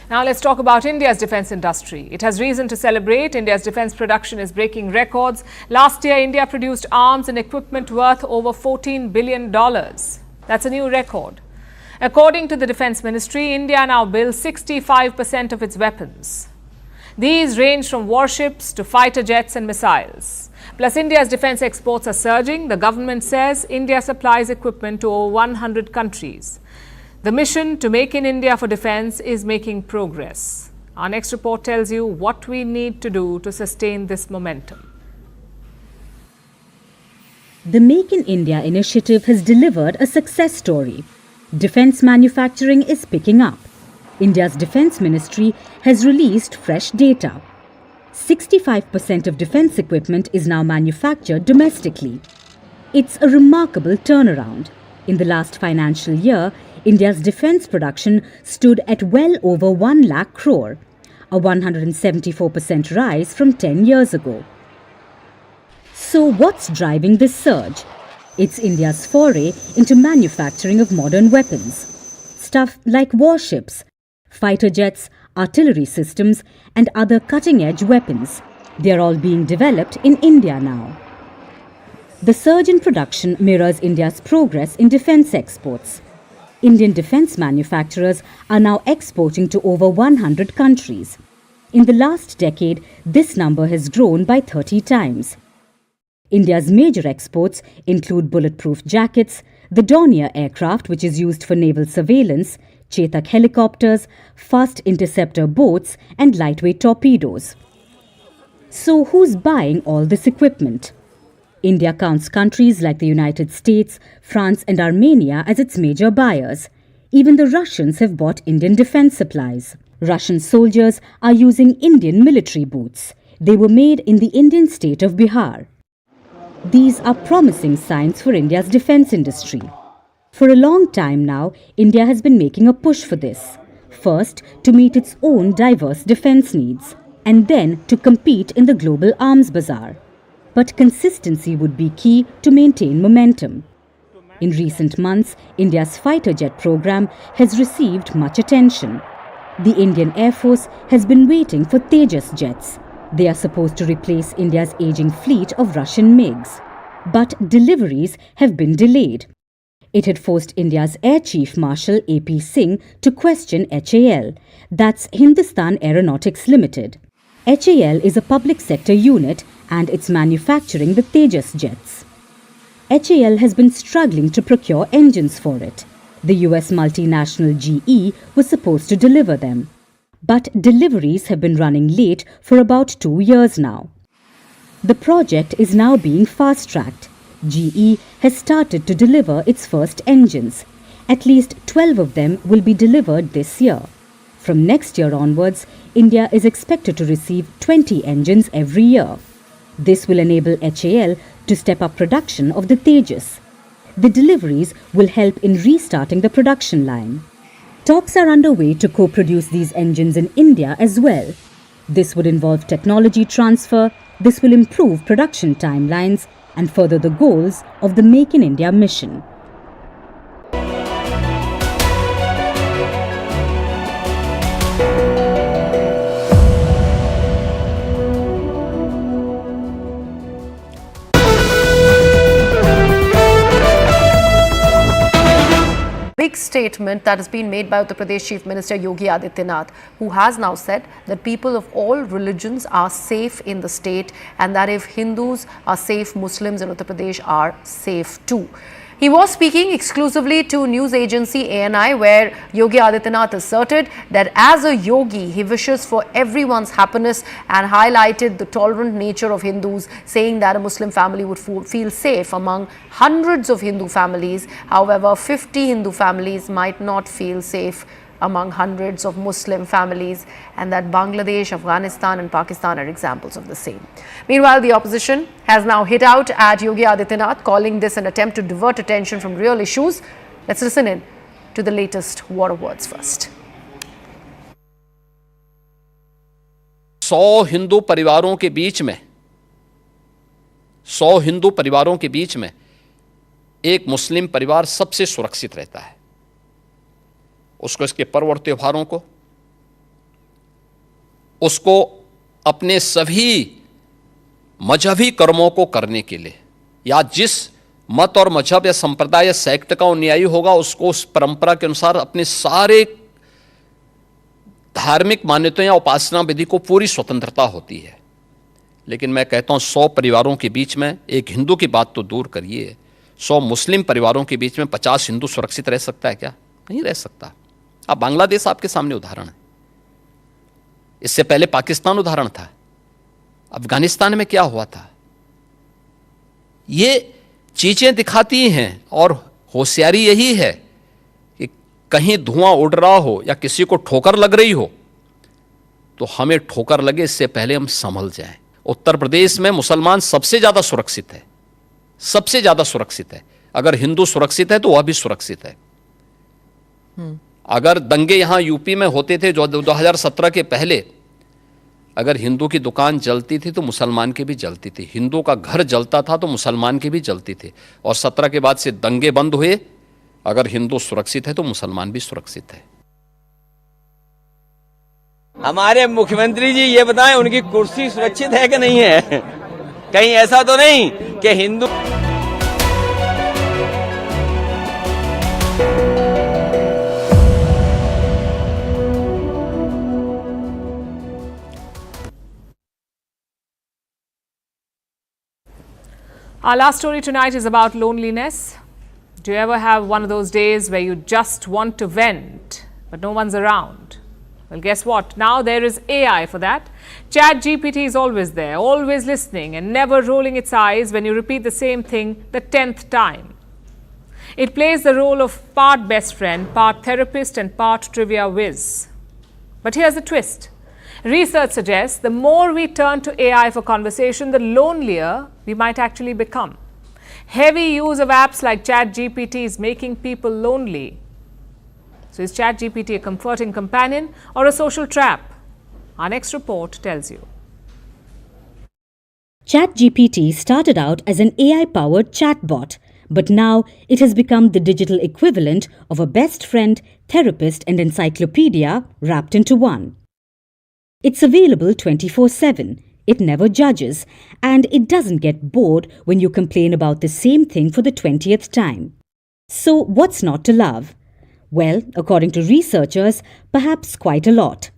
Now let's talk about India's defence industry. It has reason to celebrate. India's defence production is breaking records. Last year, India produced arms and equipment worth over $14 billion. That's a new record. According to the Defence Ministry, India now builds 65% of its weapons. These range from warships to fighter jets and missiles. Plus, India's defence exports are surging. The government says India supplies equipment to over 100 countries. The mission to make in India for defence is making progress. Our next report tells you what we need to do to sustain this momentum. The Make in India initiative has delivered a success story. Defence manufacturing is picking up. India's Defence Ministry has released fresh data. 65% of defence equipment is now manufactured domestically. It's a remarkable turnaround. In the last financial year, India's defence production stood at well over 1 lakh crore, a 174% rise from 10 years ago. So what's driving this surge? It's India's foray into manufacturing of modern weapons. Stuff like warships, fighter jets, artillery systems and other cutting-edge weapons. They're all being developed in India now. The surge in production mirrors India's progress in defence exports. Indian defence manufacturers are now exporting to over 100 countries. In the last decade, this number has grown by 30 times. India's major exports include bulletproof jackets, the Dornier aircraft which is used for naval surveillance, Chetak helicopters, fast interceptor boats and lightweight torpedoes. So who's buying all this equipment? India counts countries like the United States, France and Armenia as its major buyers. Even the Russians have bought Indian defence supplies. Russian soldiers are using Indian military boots. They were made in the Indian state of Bihar. These are promising signs for India's defence industry. For a long time now, India has been making a push for this. First, to meet its own diverse defence needs, and then to compete in the global arms bazaar. But consistency would be key to maintain momentum. In recent months, India's fighter jet program has received much attention. The Indian Air Force has been waiting for Tejas jets. They are supposed to replace India's aging fleet of Russian MiGs. But deliveries have been delayed. It had forced India's Air Chief Marshal A.P. Singh to question HAL, that's Hindustan Aeronautics Limited. HAL is a public sector unit and it's manufacturing the Tejas jets. HAL has been struggling to procure engines for it. The US multinational GE was supposed to deliver them. But deliveries have been running late for about 2 years now. The project is now being fast-tracked. GE has started to deliver its first engines. At least 12 of them will be delivered this year. From next year onwards, India is expected to receive 20 engines every year. This will enable HAL to step up production of the Tejas. the deliveries will help in restarting the production line. Talks are underway to co-produce these engines in India as well. This would involve technology transfer, this will improve production timelines and further the goals of the Make in India mission. Big statement that has been made by Uttar Pradesh Chief Minister Yogi Adityanath, who has now said that people of all religions are safe in the state and that if Hindus are safe, Muslims in Uttar Pradesh are safe too. He was speaking exclusively to news agency ANI, where Yogi Adityanath asserted that as a yogi, he wishes for everyone's happiness and highlighted the tolerant nature of Hindus, saying that a Muslim family would feel safe among hundreds of Hindu families. However, 50 Hindu families might not feel safe among hundreds of Muslim families, and that Bangladesh, Afghanistan and Pakistan are examples of the same. Meanwhile, the opposition has now hit out at Yogi Adityanath, calling this an attempt to divert attention from real issues. Let's listen in to the latest war words first. 100 Hindu परिवारों के बीच में 100 हिंदू परिवारों के बीच में एक मुस्लिम परिवार सबसे सुरक्षित रहता है। उसको इसके पर्व और त्योहारों को, उसको अपने सभी मजहबी कर्मों को करने के लिए, या जिस मत और मजहब या संप्रदाय या सेक्ट का अनुयायी होगा उसको उस परंपरा के अनुसार अपने सारे धार्मिक मान्यताओं या उपासना विधि को पूरी स्वतंत्रता होती है। लेकिन मैं कहता हूं 100 परिवारों के बीच में एक हिंदू की बात तो दूर करिए, 100 मुस्लिम परिवारों के बीच में 50 हिंदू सुरक्षित रह सकता है क्या? नहीं रह सकता। अब बांग्लादेश आपके सामने उदाहरण है, इससे पहले पाकिस्तान उदाहरण था, अफगानिस्तान में क्या हुआ था। ये चीजें दिखाती हैं और होशियारी यही है कि कहीं धुआं उड़ रहा हो या किसी को ठोकर लग रही हो तो हमें ठोकर लगे इससे पहले हम संभल जाएं। उत्तर प्रदेश में मुसलमान सबसे ज्यादा सुरक्षित है, सबसे ज्यादा सुरक्षित है। अगर हिंदू सुरक्षित है तो वह भी सुरक्षित है। अगर दंगे यहां यूपी में होते थे जो 2017 के पहले, अगर हिंदू की दुकान जलती थी तो मुसलमान की भी जलती थी, हिंदू का घर जलता था तो मुसलमान की भी जलती थी। और 17 के बाद से दंगे बंद हुए। अगर हिंदू सुरक्षित है तो मुसलमान भी सुरक्षित है। हमारे मुख्यमंत्री जी ये बताएं उनकी कुर्सी सुरक्षित है कि नहीं है? कहीं ऐसा तो नहीं कि Hindu Our last story tonight is about loneliness. Do you ever have one of those days where you just want to vent, but no one's around? Well, guess what? Now there is AI for that. ChatGPT is always there, always listening and never rolling its eyes when you repeat the same thing the 10th time. It plays the role of part best friend, part therapist and part trivia whiz. But here's the twist. Research suggests the more we turn to AI for conversation, the lonelier we might actually become. Heavy use of apps like ChatGPT is making people lonely. So is ChatGPT a comforting companion or a social trap? Our next report tells you. ChatGPT started out as an AI-powered chatbot, but now it has become the digital equivalent of a best friend, therapist and encyclopedia wrapped into one. It's available 24/7, it never judges, and it doesn't get bored when you complain about the same thing for the 20th time. So what's not to love? Well, according to researchers, perhaps quite a lot.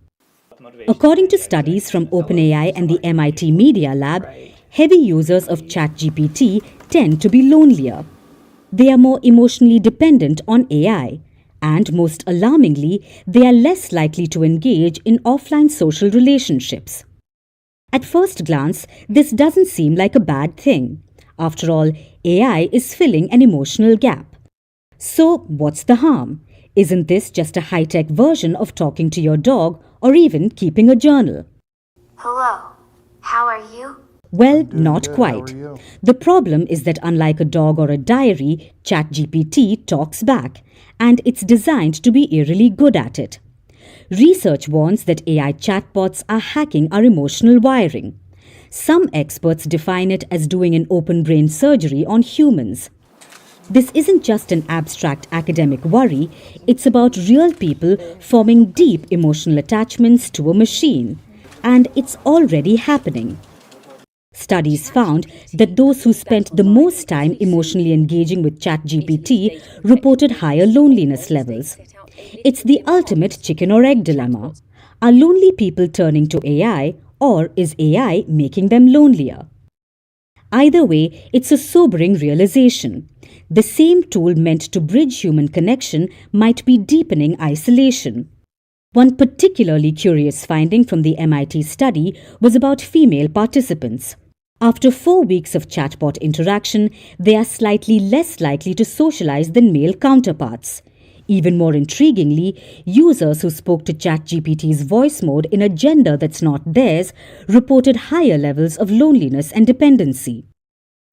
According to studies from OpenAI and the MIT Media Lab, heavy users of ChatGPT tend to be lonelier. They are more emotionally dependent on AI. And most alarmingly, they are less likely to engage in offline social relationships. At first glance, this doesn't seem like a bad thing. After all, AI is filling an emotional gap. So, what's the harm? Isn't this just a high-tech version of talking to your dog or even keeping a journal? Hello, how are you? Well, not quite. The problem is that unlike a dog or a diary, ChatGPT talks back, and it's designed to be eerily good at it. Research warns that AI chatbots are hacking our emotional wiring. Some experts define it as doing an open brain surgery on humans. This isn't just an abstract academic worry, it's about real people forming deep emotional attachments to a machine. And it's already happening. Studies found that those who spent the most time emotionally engaging with ChatGPT reported higher loneliness levels. It's the ultimate chicken or egg dilemma. Are lonely people turning to AI, or is AI making them lonelier? Either way, it's a sobering realization. The same tool meant to bridge human connection might be deepening isolation. One particularly curious finding from the MIT study was about female participants. After 4 weeks of chatbot interaction, they are slightly less likely to socialize than male counterparts. Even more intriguingly, users who spoke to ChatGPT's voice mode in a gender that's not theirs reported higher levels of loneliness and dependency.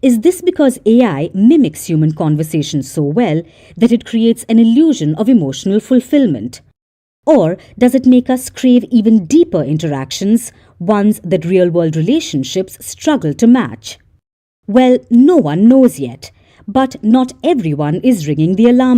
Is this because AI mimics human conversation so well that it creates an illusion of emotional fulfillment? Or does it make us crave even deeper interactions, ones that real-world relationships struggle to match? Well, no one knows yet, but not everyone is ringing the alarm bell.